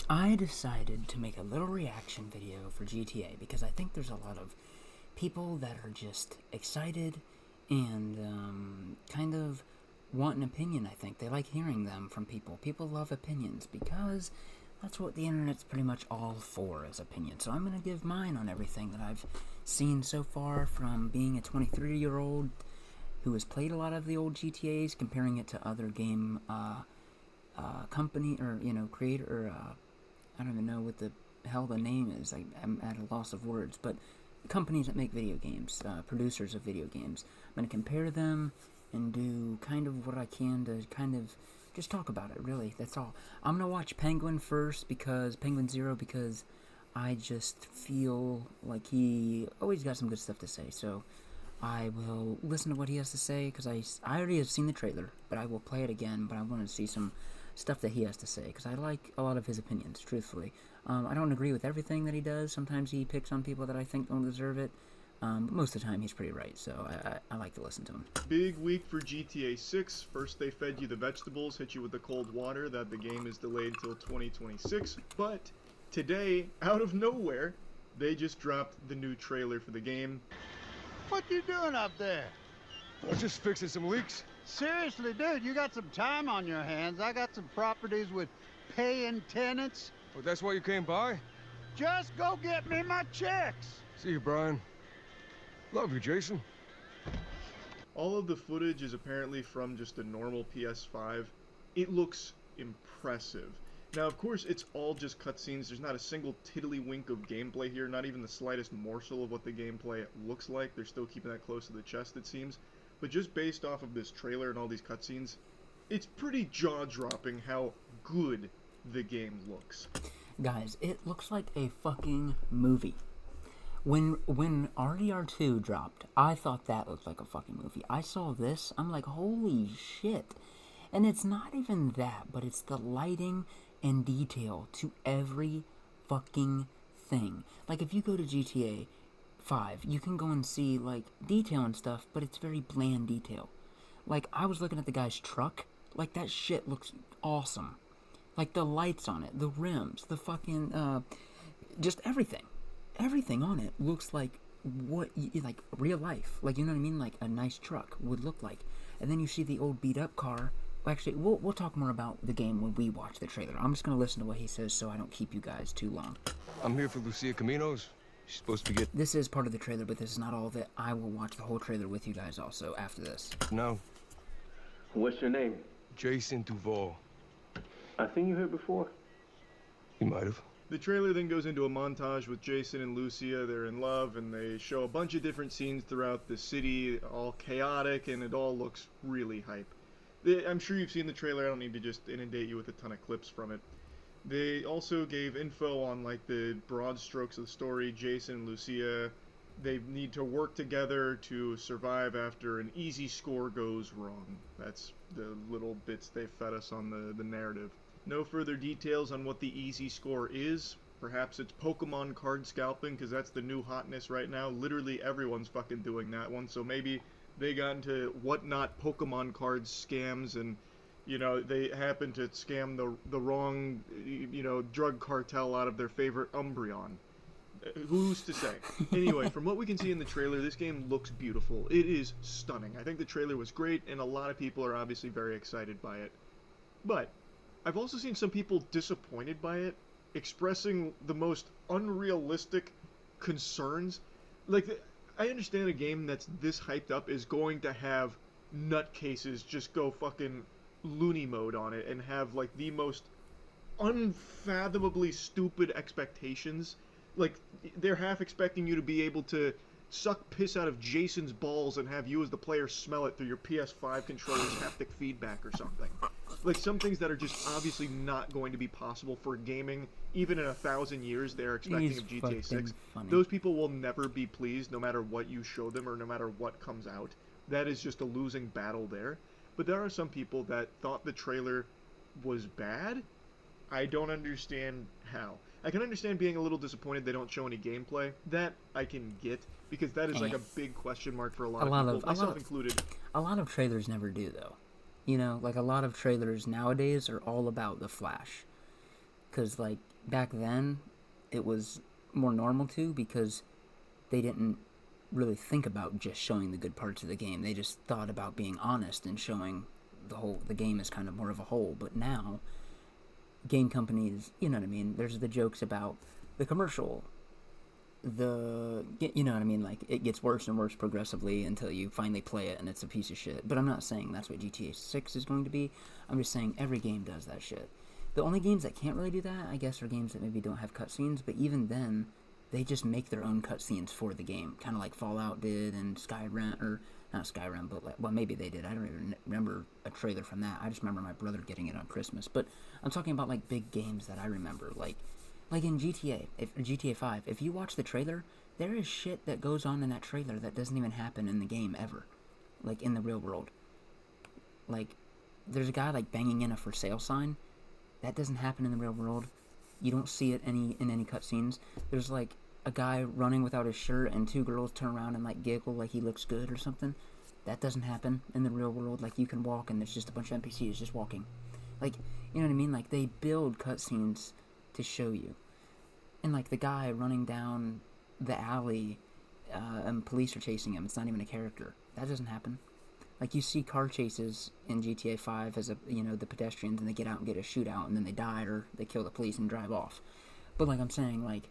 I decided to make a little reaction video for GTA because I think there's a lot of people that are just excited and kind of want an opinion. I think they like hearing them from people. People love opinions because that's what the internet's pretty much all for, is opinions. So I'm going to give mine on everything that I've seen so far, from being a 23-year-old who has played a lot of the old GTAs, comparing it to other game company or creator or I don't even know what the hell the name is. I'm at a loss of words, but companies that make video games, producers of video games. I'm going to compare them and do kind of what I can to kind of just talk about it, really. That's all. I'm going to watch Penguin first, because Penguin Zero, because I just feel like he always got some good stuff to say. So I will listen to what he has to say, because I already have seen the trailer, but I will play it again. But I want to see some stuff that he has to say, because I like a lot of his opinions, truthfully. I don't agree with everything that he does. Sometimes he picks on people that I think don't deserve it, but most of the time he's pretty right, so I like to listen to him. Big week for GTA 6. First they fed you the vegetables, hit you with the cold water that the game is delayed till 2026, but today, out of nowhere, they just dropped the new trailer for the game. What you doing up there? I'm just fixing some leaks. Seriously, dude, you got some time on your hands. I got some properties with paying tenants. Oh, that's why you came by? Just go get me my checks. See you, Brian. Love you, Jason. All of the footage is apparently from just a normal PS5. It looks impressive. Now, of course, it's all just cutscenes. There's not a single tiddlywink of gameplay here, not even the slightest morsel of what the gameplay looks like. They're still keeping that close to the chest, it seems. But just based off of this trailer and all these cutscenes, it's pretty jaw-dropping how good the game looks. Guys, it looks like a fucking movie. When RDR2 dropped, I thought that looked like a fucking movie. I saw this, I'm like, holy shit. And it's not even that, but it's the lighting and detail to every fucking thing. Like, if you go to GTA 5, you can go and see, like, detail and stuff, but it's very bland detail. Like, I was looking at the guy's truck, like, that shit looks awesome. Like, the lights on it, the rims, the fucking, just everything. Everything on it looks like like real life. Like, you know what I mean? Like a nice truck would look like. And then you see the old beat up car. Well, actually, we'll talk more about the game when we watch the trailer. I'm just going to listen to what he says so I don't keep you guys too long. I'm here for Lucia Caminos. She's supposed to get... This is part of the trailer, but this is not all of it. I will watch the whole trailer with you guys also after this. No. What's your name? Jason Duval. I think you heard before. You might have. The trailer then goes into a montage with Jason and Lucia. They're in love, and they show a bunch of different scenes throughout the city, all chaotic, and it all looks really hype. I'm sure you've seen the trailer. I don't need to just inundate you with a ton of clips from it. They also gave info on, like, the broad strokes of the story. Jason and Lucia, they need to work together to survive after an easy score goes wrong. That's the little bits they fed us on the narrative. No further details on what the easy score is. Perhaps it's Pokemon card scalping, because that's the new hotness right now. Literally everyone's fucking doing that one, so maybe they got into whatnot Pokemon cards scams, and, you know, they happened to scam the wrong, you know, drug cartel out of their favorite Umbreon. Who's to say? Anyway, from what we can see in the trailer, this game looks beautiful. It is stunning. I think the trailer was great, and a lot of people are obviously very excited by it. But I've also seen some people disappointed by it, expressing the most unrealistic concerns. Like, I understand a game that's this hyped up is going to have nutcases just go fucking loony mode on it and have, like, the most unfathomably stupid expectations. Like, they're half expecting you to be able to suck piss out of Jason's balls and have you as the player smell it through your PS5 controller's haptic feedback or something. Like, some things that are just obviously not going to be possible for gaming, even in 1,000 years they're expecting of GTA 6. Funny. Those people will never be pleased no matter what you show them or no matter what comes out. That is just a losing battle there. But there are some people that thought the trailer was bad. I don't understand how. I can understand being a little disappointed they don't show any gameplay. That I can get, because that is like a big question mark for a lot of people, myself included. A lot of trailers never do, though. You know, like, a lot of trailers nowadays are all about the flash. because like back then it was more normal to, because they didn't really think about just showing the good parts of the game. They just thought about being honest and showing the game as kind of more of a whole. But now game companies, you know what I mean, there's the jokes about the commercial, you know what I mean, like it gets worse and worse progressively until you finally play it and it's a piece of shit. But I'm not saying that's what GTA 6 is going to be. I'm just saying every game does that shit. The only games that can't really do that, I guess, are games that maybe don't have cutscenes, but even then they just make their own cutscenes for the game, kind of like Fallout did and Skyrim, or not Skyrim, but like, well, maybe they did. I don't even remember a trailer from that. I just remember my brother getting it on Christmas. But I'm talking about like big games that I remember, like in GTA 5. If you watch the trailer, there is shit that goes on in that trailer that doesn't even happen in the game ever, like in the real world. Like there's a guy like banging in a for sale sign. That doesn't happen in the real world. You don't see it in any cutscenes. There's like a guy running without his shirt and two girls turn around and like giggle like he looks good or something. That doesn't happen in the real world. Like you can walk and there's just a bunch of NPCs just walking. Like, you know what I mean? Like they build cutscenes to show you. And like the guy running down the alley and police are chasing him. It's not even a character. That doesn't happen. Like you see car chases in GTA 5 as the pedestrians, and they get out and get a shootout and then they die or they kill the police and drive off. But like I'm saying, like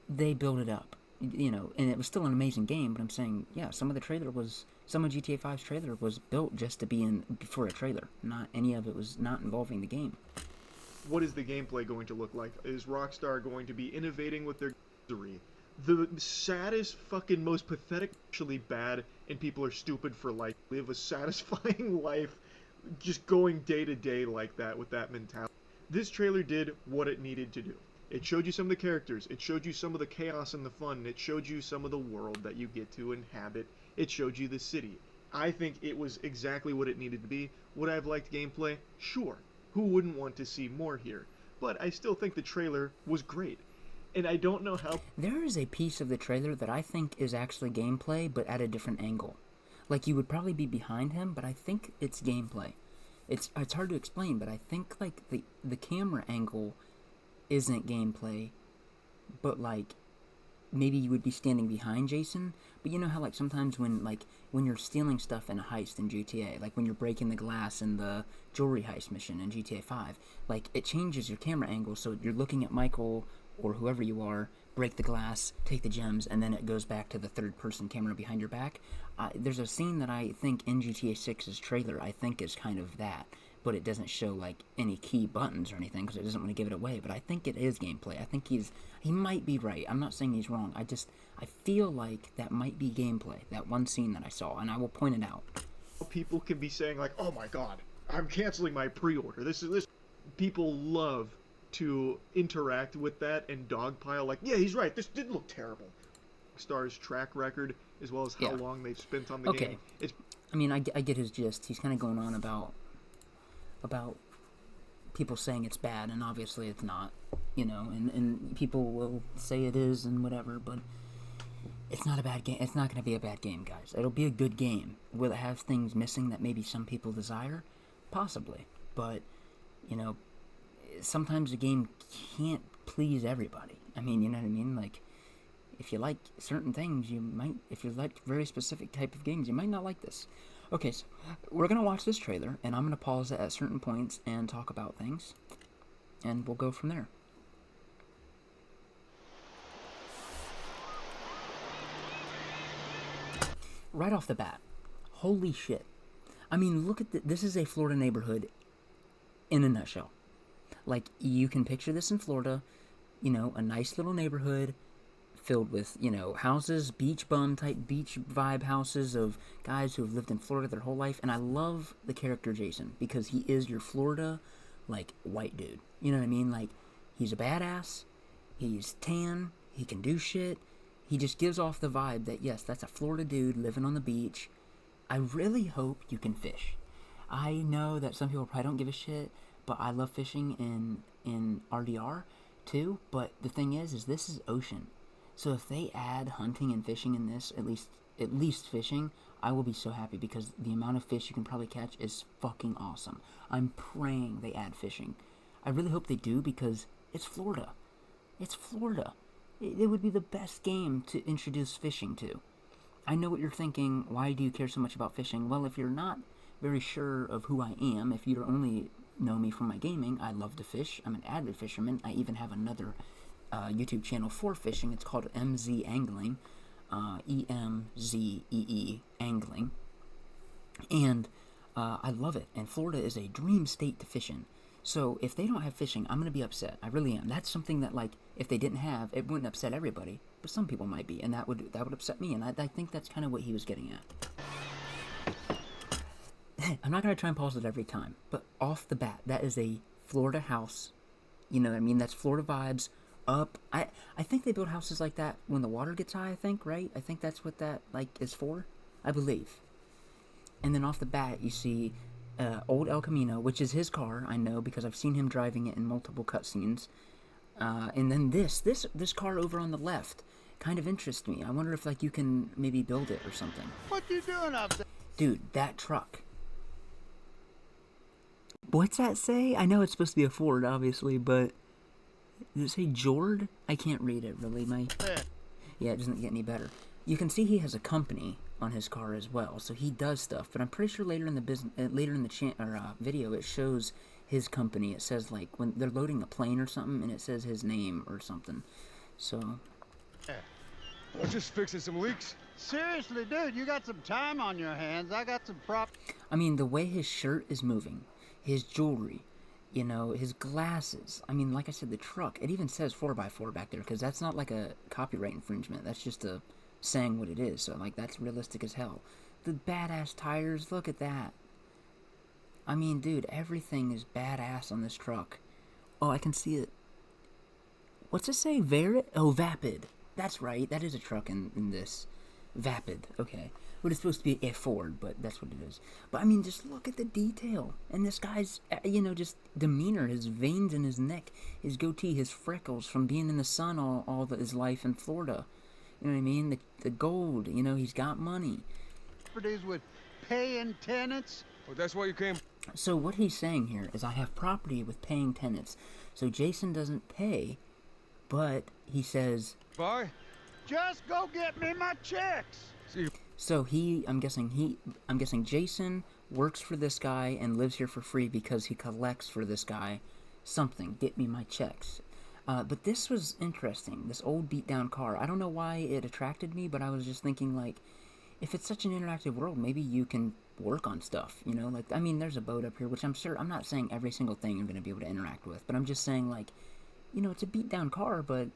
they build it up, and it was still an amazing game, but I'm saying, yeah, some of GTA 5's trailer was built just to be for a trailer. Not any of it was not involving the game. What is the gameplay going to look like? Is Rockstar going to be innovating with their misery? The saddest, fucking, most pathetic, actually bad, and people are stupid for life. Live a satisfying life just going day to day like that with that mentality. This trailer did what it needed to do. It showed you some of the characters. It showed you some of the chaos and the fun. It showed you some of the world that you get to inhabit. It showed you the city. I think it was exactly what it needed to be. Would I have liked gameplay? Sure. Who wouldn't want to see more here? But I still think the trailer was great. And I don't know how... There is a piece of the trailer that I think is actually gameplay, but at a different angle. Like, you would probably be behind him, but I think it's gameplay. It's hard to explain, but I think, like, the camera angle isn't gameplay, but, like, maybe you would be standing behind Jason. But you know how, like, sometimes when you're stealing stuff in a heist in GTA, like when you're breaking the glass in the jewelry heist mission in GTA 5, like, it changes your camera angle, so you're looking at Michael or whoever you are, break the glass, take the gems, and then it goes back to the third-person camera behind your back. There's a scene that I think in GTA 6's trailer, I think is kind of that, but it doesn't show, like, any key buttons or anything, because it doesn't want to give it away, but I think it is gameplay. I think he might be right. I'm not saying he's wrong. I feel like that might be gameplay, that one scene that I saw, and I will point it out. People can be saying, like, oh my god, I'm canceling my pre-order. This people love to interact with that and dogpile, like, yeah, he's right, this did look terrible. Rockstar's track record, as well as how long they've spent on the game. I get his gist. He's kind of going on about people saying it's bad, and obviously it's not, and people will say it is and whatever, but it's not a bad game. It's not going to be a bad game, guys. It'll be a good game. Will it have things missing that maybe some people desire? Possibly. But, sometimes a game can't please everybody. I mean, you know what I mean? Like, if you like certain things, you might, if you like very specific type of games, you might not like this. Okay, so we're going to watch this trailer, and I'm going to pause it at certain points and talk about things, and we'll go from there. Right off the bat, holy shit. I mean, look at this is a Florida neighborhood in a nutshell. Like, you can picture this in Florida, a nice little neighborhood filled with, houses, beach bum type, beach vibe houses of guys who have lived in Florida their whole life. And I love the character Jason, because he is your Florida, like, white dude. You know what I mean? Like, he's a badass, he's tan, he can do shit. He just gives off the vibe that, yes, that's a Florida dude living on the beach. I really hope you can fish. I know that some people probably don't give a shit, but I love fishing in RDR too. But the thing is this is ocean. So if they add hunting and fishing in this, at least fishing, I will be so happy, because the amount of fish you can probably catch is fucking awesome. I'm praying they add fishing. I really hope they do, because it's Florida. It's Florida. It would be the best game to introduce fishing to. I know what you're thinking. Why do you care so much about fishing? Well, if you're not very sure of who I am, if you only know me from my gaming, I love to fish. I'm an avid fisherman. I even have another YouTube channel for fishing. It's called MZ Angling, EMZEE Angling, and I love it. And Florida is a dream state to fish in. So if they don't have fishing, I'm gonna be upset. I really am. That's something that, like, if they didn't have, it wouldn't upset everybody, but some people might be, and that would upset me. And I think that's kind of what he was getting at. I'm not gonna try and pause it every time, but off the bat, that is a Florida house. You know what I mean? That's Florida vibes. Up. I think they build houses like that when the water gets high, I think, right? I think that's what that, like, is for. I believe. And then off the bat, you see old El Camino, which is his car, I know, because I've seen him driving it in multiple cutscenes. And then this car over on the left kind of interests me. I wonder if, like, you can maybe build it or something. What you doing up there? Dude, that truck. What's that say? I know it's supposed to be a Ford, obviously, but does it say Jord? I can't read it, really. Yeah, it doesn't get any better. You can see he has a company on his car as well, so he does stuff. But I'm pretty sure later in the video, it shows his company. It says, like, when they're loading a plane or something, and it says his name or something. So I'm just fixing some leaks. Seriously, dude, you got some time on your hands. I got some I mean, the way his shirt is moving, his jewelry, you know, his glasses. I mean, like I said, the truck. It even says 4x4 back there, because that's not like a copyright infringement. That's just a saying what it is. So, like, that's realistic as hell. The badass tires, look at that. I mean, dude, everything is badass on this truck. Oh, I can see it. What's it say? Oh, Vapid. That's right. That is a truck in this. Vapid. Okay. But it's supposed to be a Ford, but that's what it is. But, I mean, just look at the detail. And this guy's, you know, just demeanor, his veins in his neck, his goatee, his freckles from being in the sun all his life in Florida. You know what I mean? The gold, you know, he's got money. properties with paying tenants. Oh, that's why you came? So what he's saying here is I have property with paying tenants. So Jason doesn't pay, but he says... Bye. Just go get me my checks. See you. So I'm guessing Jason works for this guy and lives here for free because he collects for this guy something. Get me my checks. But this was interesting. This old beat down car. I don't know why it attracted me, but I was just thinking, like, if it's such an interactive world, maybe you can work on stuff, you know? Like, I mean, there's a boat up here, which I'm not saying every single thing you're going to be able to interact with, but I'm just saying, like, you know, it's a beat down car, but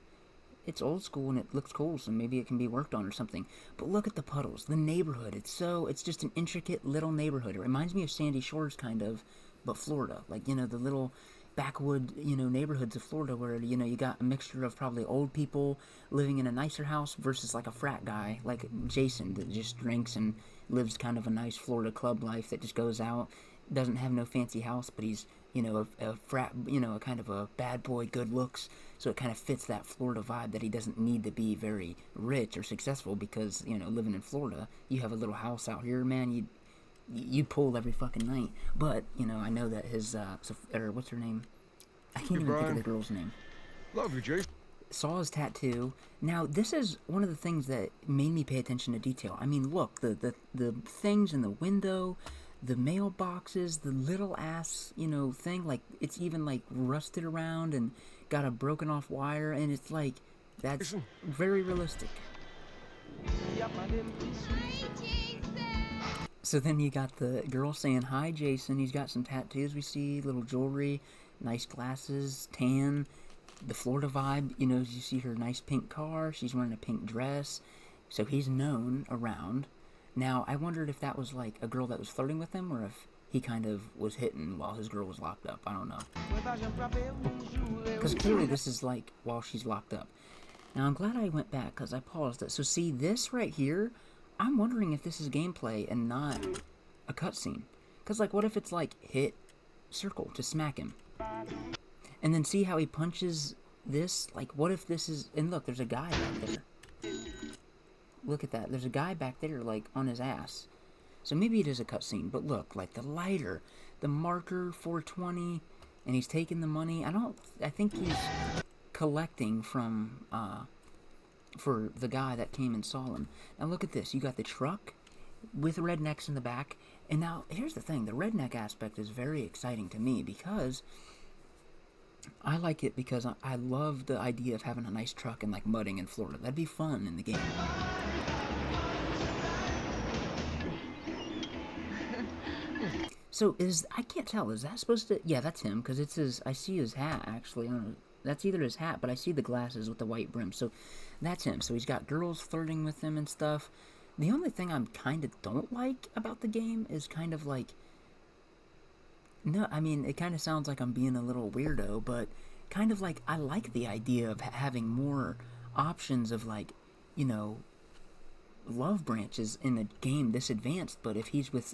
it's old school and it looks cool, so maybe it can be worked on or something. But look at the puddles, the neighborhood. It's just an intricate little neighborhood. It reminds me of Sandy Shores, kind of, but Florida. Like, you know, the little backwood, you know, neighborhoods of Florida where, you know, you got a mixture of probably old people living in a nicer house versus like a frat guy like Jason that just drinks and lives kind of a nice Florida club life that just goes out, doesn't have no fancy house, but he's, you know, a frat, you know, a kind of a bad boy, good looks, so it kind of fits that Florida vibe that he doesn't need to be very rich or successful because, you know, living in Florida, you have a little house out here, man, you pull every fucking night. But, you know, I know that his, or what's her name? I can't even think of the girl's name. Love you, Jason. Saw his tattoo. Now, this is one of the things that made me pay attention to detail. I mean, look, the things in the window, the mailboxes, the little ass, you know, thing, like, it's even, like, rusted around and got a broken off wire, and it's like, that's very realistic. So then you got the girl saying, "Hi, Jason." He's got some tattoos we see, little jewelry, nice glasses, tan, the Florida vibe. You know, you see her nice pink car. She's wearing a pink dress. So he's known around. Now, I wondered if that was like a girl that was flirting with him or if he kind of was hitting while his girl was locked up. I don't know. Because clearly this is like while she's locked up. Now, I'm glad I went back because I paused it. So see, this right here, I'm wondering if this is gameplay and not a cutscene. Because, like, what if it's, like, hit circle to smack him? And then see how he punches this? Like, what if this is... And look, there's a guy back there. Look at that. There's a guy back there, like, on his ass. So maybe it is a cutscene. But look, like, the lighter, the marker 420, and he's taking the money. I think he's collecting from, for the guy that came and saw him. Now look at this. You got the truck with rednecks in the back. And now, here's the thing. The redneck aspect is very exciting to me because I like it because I love the idea of having a nice truck and, like, mudding in Florida. That'd be fun in the game. So, I can't tell, is that supposed to, yeah, that's him, because it's his, I see his hat, actually. I don't know, that's either his hat, but I see the glasses with the white brim, so that's him. So he's got girls flirting with him and stuff. The only thing I'm kind of don't like about the game is kind of like, no, I mean, it kind of sounds like I'm being a little weirdo, but kind of like, I like the idea of having more options of, like, you know, love branches in a game this advanced, but if he's with,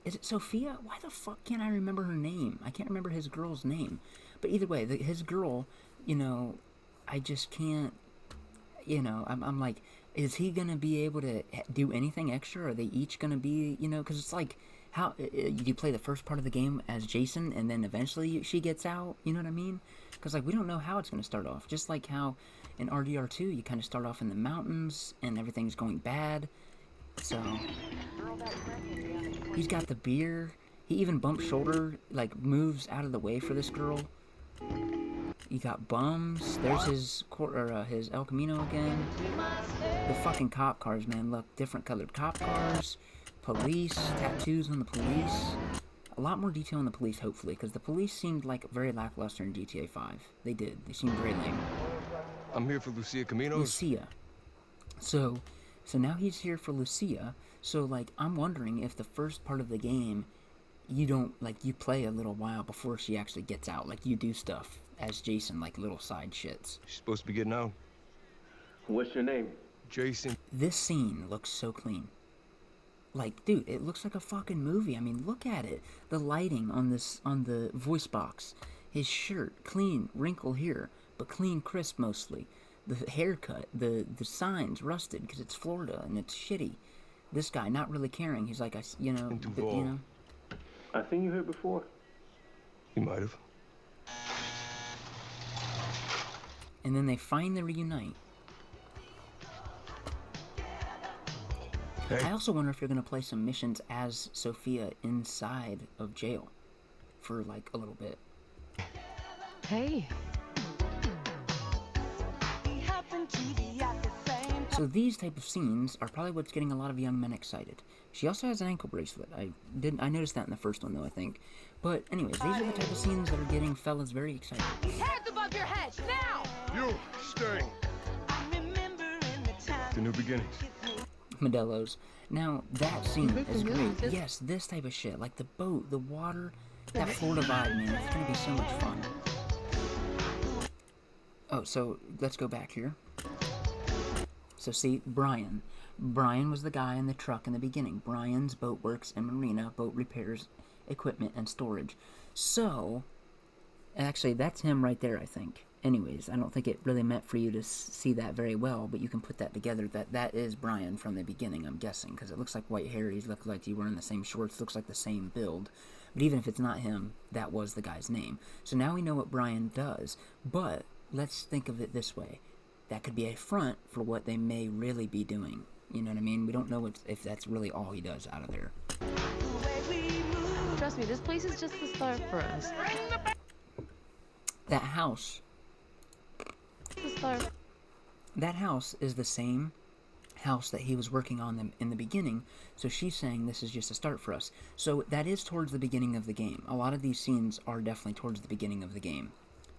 is it Sophia? Why the fuck can't I remember her name? I can't remember his girl's name. But either way, his girl, you know, I just can't, you know, I'm like, is he going to be able to do anything extra? Are they each going to be, you know, because it's like, how, you play the first part of the game as Jason, and then eventually she gets out, you know what I mean? Because, like, we don't know how it's going to start off. Just like how in RDR2, you kind of start off in the mountains, and everything's going bad. So, he's got the beer. He even bumps shoulder, like, moves out of the way for this girl. You got bums. There's his El Camino again. The fucking cop cars, man. Look, different colored cop cars. Police. Tattoos on the police. A lot more detail on the police, hopefully, because the police seemed like very lackluster in GTA 5. They did. They seemed very lame. I'm here for Lucia Caminos. Lucia. So now he's here for Lucia. So, like, I'm wondering if the first part of the game, you don't, like, you play a little while before she actually gets out. Like, you do stuff as Jason, like, little side shits. She's supposed to be getting out. What's your name? Jason. This scene looks so clean. Like, dude, it looks like a fucking movie. I mean, look at it. The lighting on the voice box. His shirt, clean, wrinkle here, but clean, crisp mostly. The haircut, the signs rusted because it's Florida and it's shitty. This guy not really caring. He's like, you know. I seen you here before. You might have. And then they finally reunite. Hey. I also wonder if you're going to play some missions as Sophia inside of jail for, like, a little bit. Hey. So these type of scenes are probably what's getting a lot of young men excited. She also has an ankle bracelet. I noticed that in the first one, though, I think. But anyways, these are the type of scenes that are getting fellas very excited. Hands above your head, now! You, stay. The new beginnings. Modelo's. Now, that scene is great. Yes, this type of shit. Like the boat, the water, that Florida vibe, man. It's gonna be so much fun. Oh, so let's go back here. So see, Brian. Brian was the guy in the truck in the beginning. Brian's boat works in marina, boat repairs, equipment, and storage. So, actually, that's him right there, I think. Anyways, I don't think it really meant for you to see that very well, but you can put that together. That is Brian from the beginning, I'm guessing, because it looks like white hair. He's looked like he wearing the same shorts. Looks like the same build. But even if it's not him, that was the guy's name. So now we know what Brian does. But let's think of it this way. That could be a front for what they may really be doing. You know what I mean? We don't know if that's really all he does out of there. Trust me, this place is just the start for us. That house. The start. That house is the same house that he was working on in the beginning. So she's saying this is just a start for us. So that is towards the beginning of the game. A lot of these scenes are definitely towards the beginning of the game.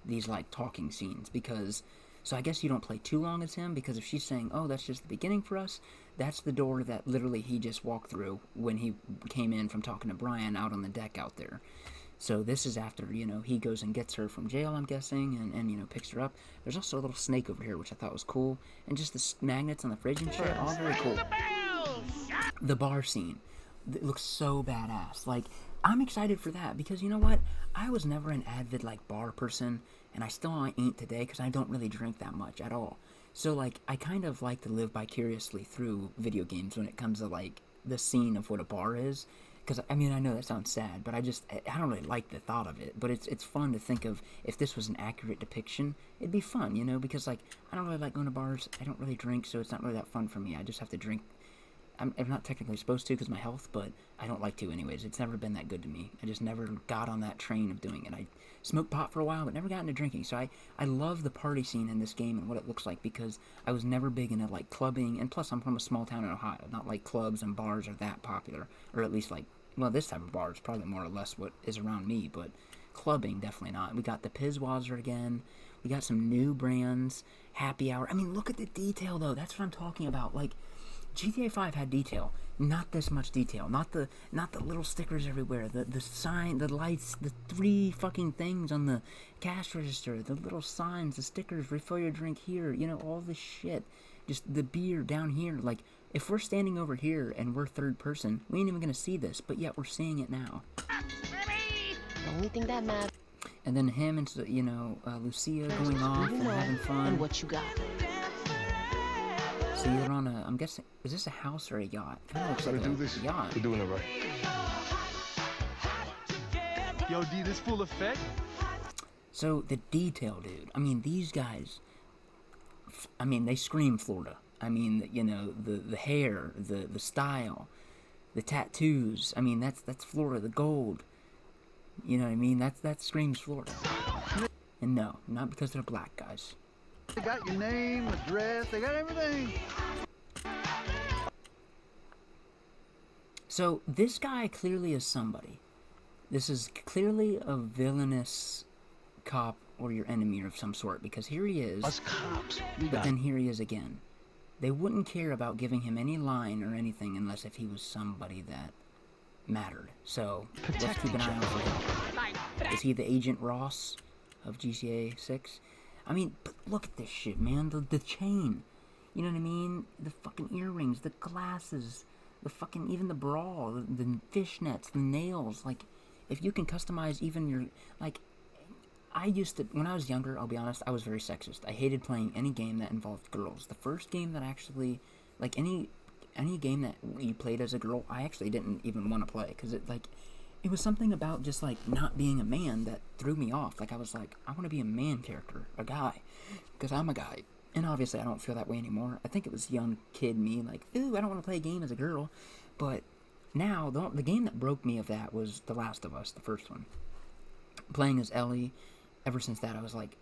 These, like, talking scenes. Because... So I guess you don't play too long as him, because if she's saying, oh, that's just the beginning for us, that's the door that literally he just walked through when he came in from talking to Brian out on the deck out there. So this is after, you know, he goes and gets her from jail, I'm guessing, and you know, picks her up. There's also a little snake over here, which I thought was cool. And just the magnets on the fridge and shit, all very cool. The bar scene. It looks so badass. Like, I'm excited for that, because you know what? I was never an avid, like, bar person, and I still ain't today, because I don't really drink that much at all. So, like, I kind of like to live vicariously through video games when it comes to, like, the scene of what a bar is, because I mean I know that sounds sad, but I don't really like the thought of it. But it's fun to think of if this was an accurate depiction, it'd be fun, you know, because like I don't really like going to bars. I don't really drink, so it's not really that fun for me. I just have to drink. I'm not technically supposed to because of my health, but I don't like to anyways. It's never been that good to me. I just never got on that train of doing it. I smoked pot for a while, but never got into drinking. So I love the party scene in this game and what it looks like because I was never big into like clubbing, and plus I'm from a small town in Ohio. Not like clubs and bars are that popular, or at least like, well, this type of bar is probably more or less what is around me, but clubbing definitely not. We got the Pizwazzer again. We got some new brands, happy hour. I mean, look at the detail though. That's what I'm talking about. Like, GTA 5 had detail, not this much detail, not the little stickers everywhere, the sign, the lights, the 3 fucking things on the cash register, the little signs, the stickers, refill your drink here, you know, all this shit, just the beer down here. Like, if we're standing over here and we're third person, we ain't even gonna see this, but yet we're seeing it now. The only thing that matters. And then him and, you know, Lucia going off and having fun. And what you got. So you're on a, I'm guessing, is this a house or a yacht? Kind of looks like Gotta do a this. yacht. We're doing it right. Yo, D, this full effect? So the detail, dude. I mean, these guys, I mean, they scream Florida. I mean, you know, the hair, the style, the tattoos. I mean, that's Florida. The gold. You know what I mean? That screams Florida. And no, not because they're black guys. They got your name, address, they got everything. So this guy clearly is somebody. This is clearly a villainous cop or your enemy of some sort, because here he is, Us cops, we but got then here he is again. They wouldn't care about giving him any line or anything unless if he was somebody that mattered. So let's keep an eye out for him. Is he the Agent Ross of GTA 6? I mean, but look at this shit, man. The chain. You know what I mean? The fucking earrings, the glasses, the fucking, even the bra, the fishnets, the nails. Like, if you can customize even your, like, I used to, when I was younger, I'll be honest, I was very sexist. I hated playing any game that involved girls. The first game that actually, like, any game that you played as a girl, I actually didn't even want to play, because it, like, it was something about just, like, not being a man that threw me off. Like, I was like, I want to be a man character, a guy, because I'm a guy. And obviously I don't feel that way anymore. I think it was young kid me, like, ooh, I don't want to play a game as a girl. But now, the game that broke me of that was The Last of Us, the first one. Playing as Ellie, ever since that, I was like,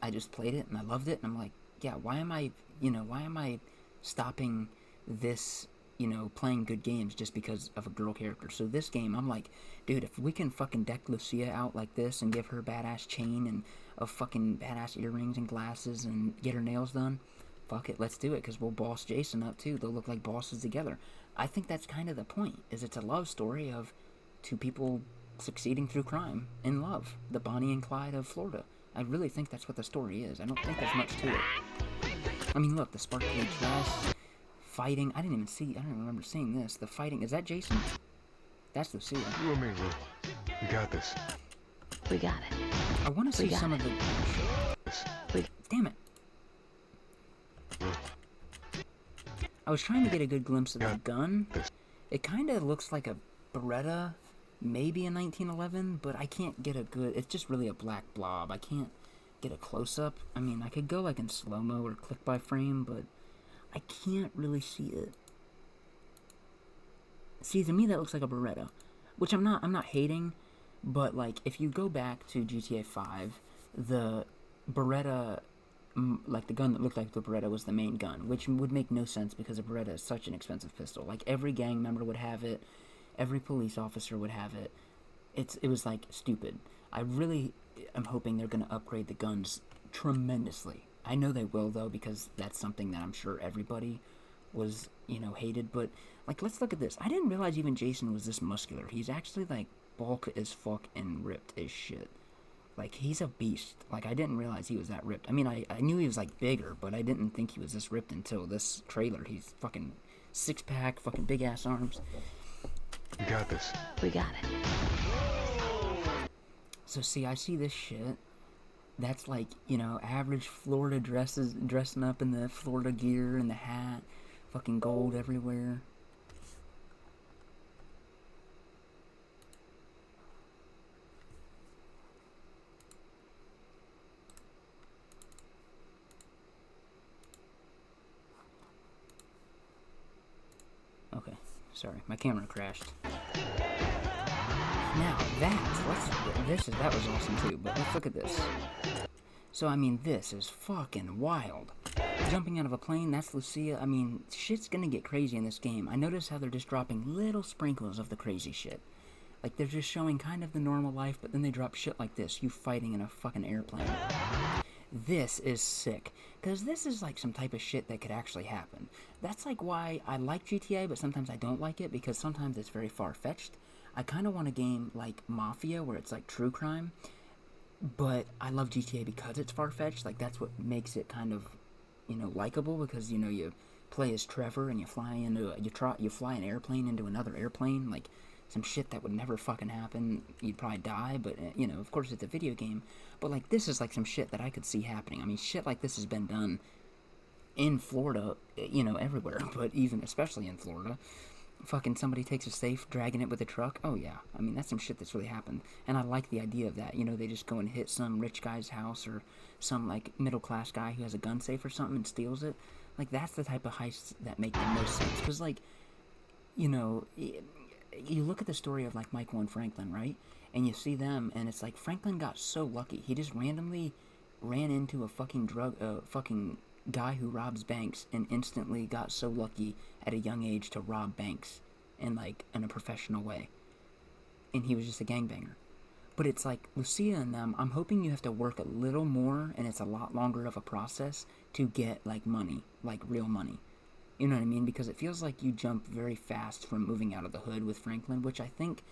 I just played it, and I loved it, and I'm like, yeah, why am I stopping this, you know, playing good games just because of a girl character? So this game, I'm like, dude, if we can fucking deck Lucia out like this and give her a badass chain and a fucking badass earrings and glasses and get her nails done, fuck it, let's do it, because we'll boss Jason up too. They'll look like bosses together. I think that's kind of the point, is it's a love story of two people succeeding through crime in love. The Bonnie and Clyde of Florida. I really think that's what the story is. I don't think there's much to it. I mean, look, the sparkly dress, fighting. I don't remember seeing this. The fighting, is that Jason? That's Lucia. You and me, Lou. We got this. We got it. I want to see got some of the... Damn it. I was trying to get a good glimpse of the gun. It kind of looks like a Beretta, maybe a 1911, but I can't get a good... It's just really a black blob. I can't get a close-up. I mean, I could go like in slow-mo or click by frame, but I can't really see it. See, to me that looks like a Beretta, which I'm not hating, but like if you go back to GTA 5, the Beretta, like the gun that looked like the Beretta was the main gun, which would make no sense because a Beretta is such an expensive pistol. Like every gang member would have it, every police officer would have it. It was like stupid. I really am hoping they're going to upgrade the guns tremendously. I know they will though, because that's something that I'm sure everybody was, you know, hated. But like, let's look at this. I didn't realize even Jason was this muscular. He's actually like bulk as fuck and ripped as shit. Like, he's a beast. Like, I didn't realize he was that ripped. I mean, I knew he was like bigger, but I didn't think he was this ripped until this trailer. He's fucking six-pack, fucking big ass arms. We got this. We got it. So see, I see this shit. That's like, you know, average Florida dressing up in the Florida gear and the hat, fucking gold everywhere. Sorry, my camera crashed. Now that was awesome too, but let's look at this. So I mean, this is fucking wild. Jumping out of a plane, that's Lucia. I mean, shit's gonna get crazy in this game. I notice how they're just dropping little sprinkles of the crazy shit. Like, they're just showing kind of the normal life, but then they drop shit like this, you fighting in a fucking airplane. This is sick, because this is like some type of shit that could actually happen. That's like why I like GTA, but sometimes I don't like it, because sometimes it's very far-fetched. I kind of want a game like Mafia, where it's like true crime, but I love GTA because it's far-fetched. Like, that's what makes it kind of, you know, likable, because, you know, you play as Trevor, and you fly an airplane into another airplane, like, some shit that would never fucking happen. You'd probably die, but, you know, of course it's a video game. But, like, this is, like, some shit that I could see happening. I mean, shit like this has been done in Florida, you know, everywhere, but even, especially in Florida. Fucking somebody takes a safe, dragging it with a truck. Oh, yeah. I mean, that's some shit that's really happened. And I like the idea of that. You know, they just go and hit some rich guy's house, or some, like, middle-class guy who has a gun safe or something and steals it. Like, that's the type of heists that make the most sense. Because, like, you know, you look at the story of, like, Michael and Franklin, right? And you see them, and it's like, Franklin got so lucky. He just randomly ran into a fucking fucking guy who robs banks, and instantly got so lucky at a young age to rob banks, and, like, in a professional way. And he was just a gangbanger. But it's like, Lucia and them, I'm hoping you have to work a little more, and it's a lot longer of a process to get, like, money, like, real money. You know what I mean? Because it feels like you jump very fast from moving out of the hood with Franklin, which I think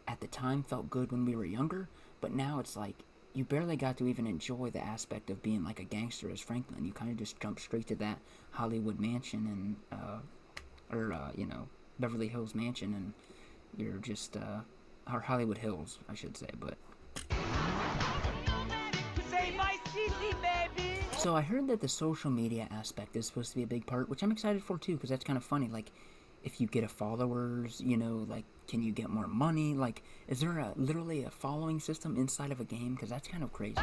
at the time felt good when we were younger, but now it's like you barely got to even enjoy the aspect of being like a gangster as Franklin. You kind of just jump straight to that Hollywood mansion and, you know, Beverly Hills mansion, and you're just, or Hollywood Hills, I should say, but... So I heard that the social media aspect is supposed to be a big part, which I'm excited for too, because that's kind of funny. Like, if you get followers, you know, like, can you get more money? Like, is there literally a following system inside of a game? Because that's kind of crazy.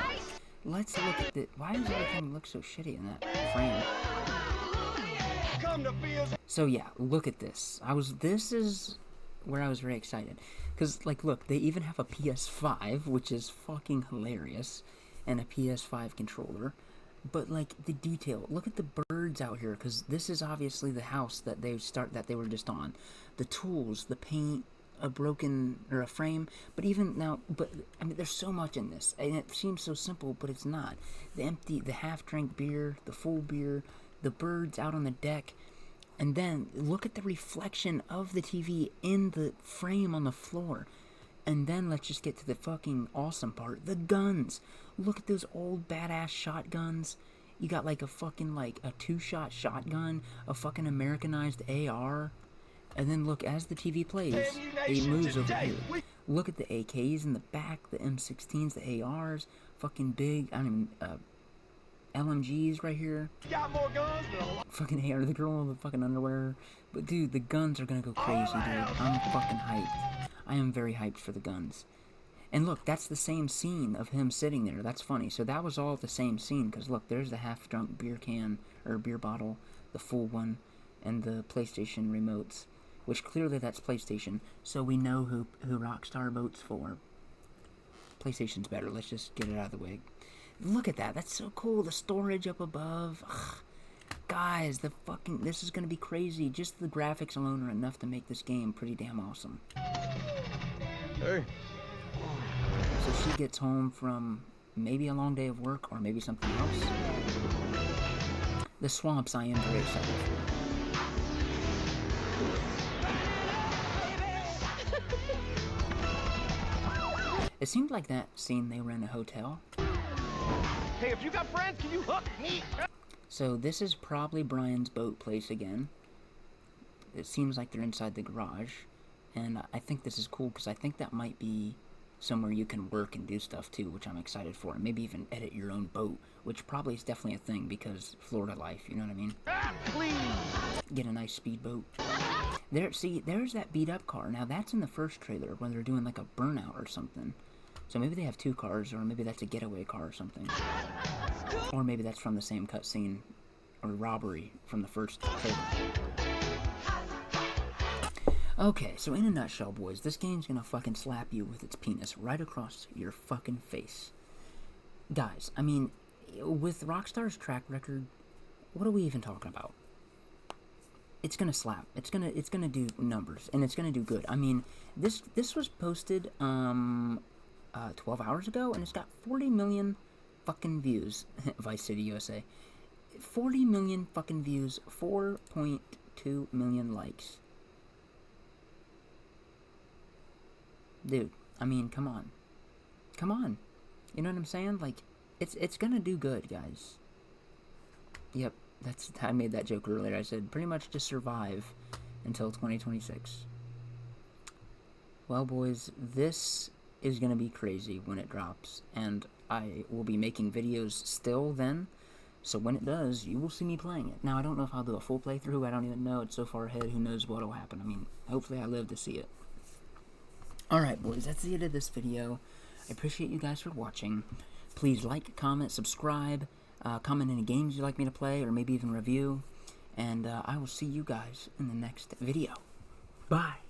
Let's look at the... Why does everything look so shitty in that frame? So yeah, look at this. This is where I was very excited. Because, like, look, they even have a PS5, which is fucking hilarious, and a PS5 controller. But, like, the detail, look at the birds out here, because this is obviously the house that they were just on. The tools, the paint, a frame, but even now, I mean, there's so much in this, and it seems so simple, but it's not. The half-drank beer, the full beer, the birds out on the deck, and then look at the reflection of the TV in the frame on the floor. And then let's just get to the fucking awesome part. The guns. Look at those old badass shotguns. You got like a fucking like a 2-shot shotgun, a fucking Americanized AR. And then look, as the TV plays, it moves over here. Look at the AKs in the back, the M16s, the ARs, fucking big, LMGs right here. Got more guns, fucking AR, the girl in the fucking underwear. But dude, the guns are gonna go crazy, dude. I'm fucking hyped. I am very hyped for the guns. And look, that's the same scene of him sitting there. That's funny. So that was all the same scene, because look, there's the half-drunk beer can, or beer bottle, the full one, and the PlayStation remotes, which clearly that's PlayStation, so we know who Rockstar votes for. PlayStation's better. Let's just get it out of the way. Look at that. That's so cool. The storage up above. Ugh. Guys, this is going to be crazy. Just the graphics alone are enough to make this game pretty damn awesome. Hey. So she gets home from maybe a long day of work, or maybe something else. The swamps I am very excited for. It seemed like that scene they were in a hotel. Hey, if you got friends, can you hook me? So this is probably Brian's boat place again. It seems like they're inside the garage. And I think this is cool, because I think that might be somewhere you can work and do stuff too, which I'm excited for. And maybe even edit your own boat, which probably is definitely a thing, because Florida life, you know what I mean? Please. Get a nice speedboat. There's that beat up car. Now that's in the first trailer when they're doing like a burnout or something. So maybe they have 2 cars, or maybe that's a getaway car or something. Or maybe that's from the same cutscene or robbery from the first trailer. Okay, so in a nutshell, boys, this game's gonna fucking slap you with its penis right across your fucking face. Guys, I mean, with Rockstar's track record, what are we even talking about? It's gonna slap. It's gonna do numbers, and it's gonna do good. I mean, this was posted 12 hours ago, and it's got 40 million fucking views. Vice City, USA. 40 million fucking views, 4.2 million likes. Dude, I mean, come on. Come on. You know what I'm saying? Like, it's gonna do good, guys. Yep, I made that joke earlier. I said pretty much just survive until 2026. Well, boys, this is gonna be crazy when it drops, and I will be making videos still then. So when it does, you will see me playing it. Now, I don't know if I'll do a full playthrough. I don't even know. It's so far ahead. Who knows what will happen. I mean, hopefully I live to see it. Alright, boys, that's the end of this video. I appreciate you guys for watching. Please like, comment, subscribe, comment any games you'd like me to play, or maybe even review. And I will see you guys in the next video. Bye!